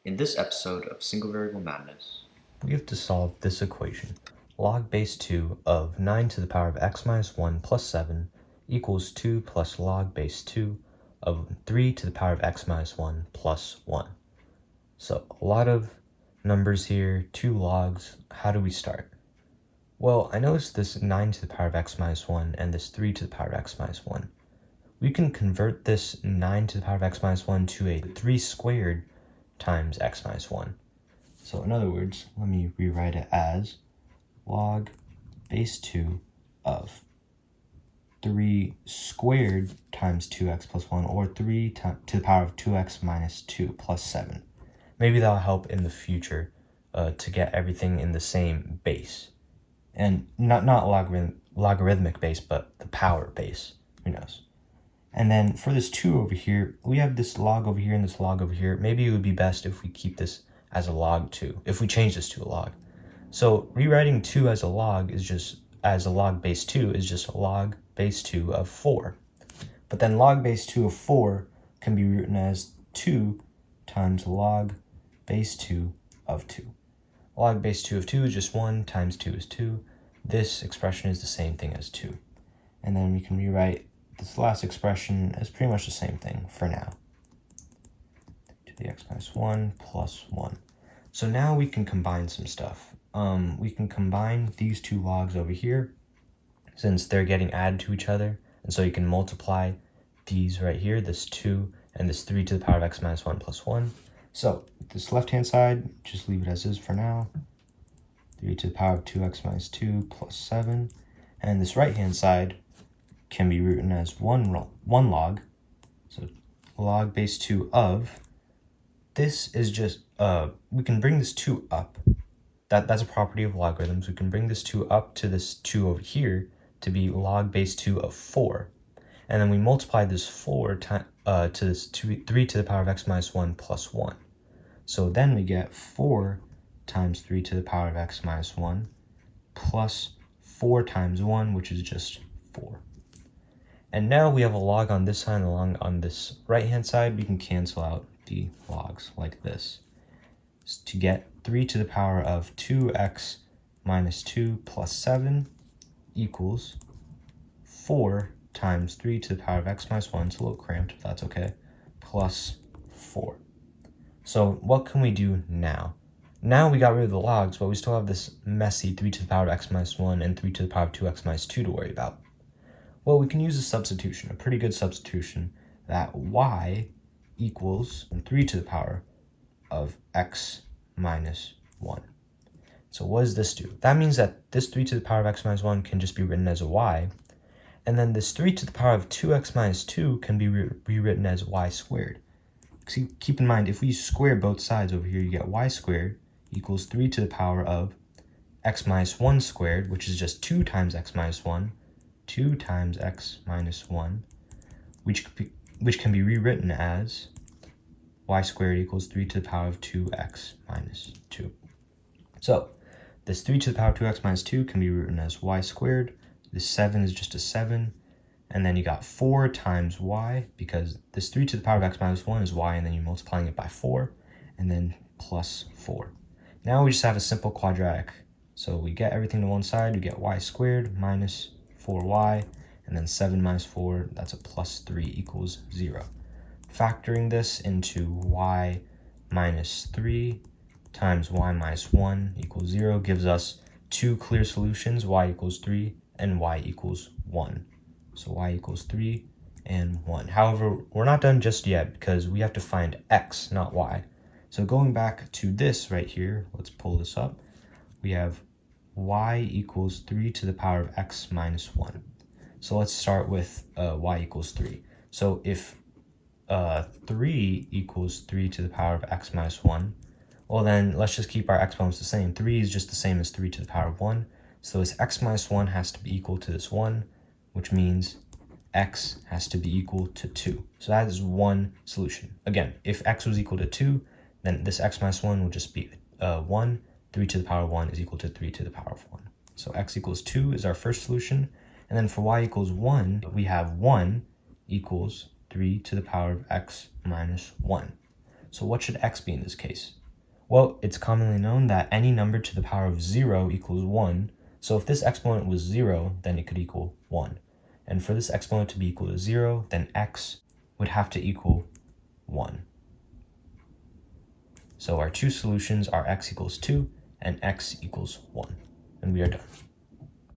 In this episode of Single Variable Madness, we have to solve this equation. Log base 2 of 9 to the power of x minus 1 plus 7 equals 2 plus log base 2 of 3 to the power of x minus 1 plus 1. So a lot of numbers here, 2 logs. How do we start? Well, I noticed this 9 to the power of x minus 1 and this 3 to the power of x minus 1. We can convert this 9 to the power of x minus 1 to a 3 squared times x minus 1. So in other words, let me rewrite it as log base 2 of 3 squared times 2x plus 1, or 3 to the power of 2x minus 2 plus 7. Maybe that'll help in the future to get everything in the same base. And not logarithmic base, but the power base. Who knows? And then for this 2 over here, we have this log over here and this log over here. Maybe it would be best if we keep this as a log 2, if we change this to a log. So rewriting 2 as a log is just, as a log base 2 is just a log base 2 of 4. But then log base 2 of 4 can be written as 2 times log base 2 of 2. Log base 2 of 2 is just 1 times 2 is 2. This expression is the same thing as 2. And then we can rewrite this last expression as pretty much the same thing for now. To the x minus 1 plus 1. So now we can combine some stuff. We can combine these 2 logs over here, since they're getting added to each other. And so you can multiply these right here, this 2 and this 3 to the power of x minus 1 plus 1. So this left-hand side, just leave it as is for now. 3 to the power of 2x minus 2 plus 7. And this right-hand side can be written as one log. So log base 2 of, this is just, we can bring this 2 up. That's a property of logarithms. We can bring this 2 up to this 2 over here to be log base 2 of 4. And then we multiply this 4 to this 3 to the power of x minus 1 plus 1. So then we get 4 times 3 to the power of x minus 1 plus 4 times 1, which is just 4. And now we have a log on this side and a log on this right-hand side. We can cancel out the logs like this to get 3 to the power of 2x minus 2 plus 7 equals 4 times 3 to the power of x minus 1. It's a little cramped, but that's okay, plus 4. So what can we do now? Now we got rid of the logs, but we still have this messy 3 to the power of x minus 1 and 3 to the power of 2x minus 2 to worry about. Well, we can use a substitution, a pretty good substitution, that y equals 3 to the power of x minus 1. So what does this do? That means that this 3 to the power of x minus 1 can just be written as a y, and then this 3 to the power of 2x minus 2 can be rewritten as y squared. See, keep in mind, if we square both sides over here, you get y squared equals 3 to the power of x minus 1 squared, which is just 2 times x minus 1, 2 times x minus 1, which can be rewritten as y squared equals 3 to the power of 2x minus 2. So this 3 to the power of 2x minus 2 can be rewritten as y squared. This 7 is just a 7. And then you got 4 times y, because this 3 to the power of x minus 1 is y, and then you're multiplying it by 4, and then plus 4. Now we just have a simple quadratic. So we get everything to one side. We get y squared minus 4y, and then 7 minus 4, that's a plus 3 equals 0. Factoring this into y minus 3 times y minus 1 equals 0 gives us 2 clear solutions, y equals 3 and y equals 1. So y equals 3 and 1. However, we're not done just yet because we have to find x, not y. So going back to this right here, let's pull this up. We have y equals 3 to the power of x minus 1. So let's start with y equals 3. So if 3 equals 3 to the power of x minus 1, well then let's just keep our exponents the same. 3 is just the same as 3 to the power of 1. So this x minus 1 has to be equal to this 1, which means x has to be equal to 2. So that is one solution. Again, if x was equal to 2, then this x minus 1 will just be 1. 3 to the power of 1 is equal to 3 to the power of 1. So x equals 2 is our first solution. And then for y equals 1, we have 1 equals 3 to the power of x minus 1. So what should x be in this case? Well, it's commonly known that any number to the power of 0 equals 1. So if this exponent was 0, then it could equal 1. And for this exponent to be equal to 0, then x would have to equal 1. So our two solutions are x equals 2 and x equals 1. And we are done.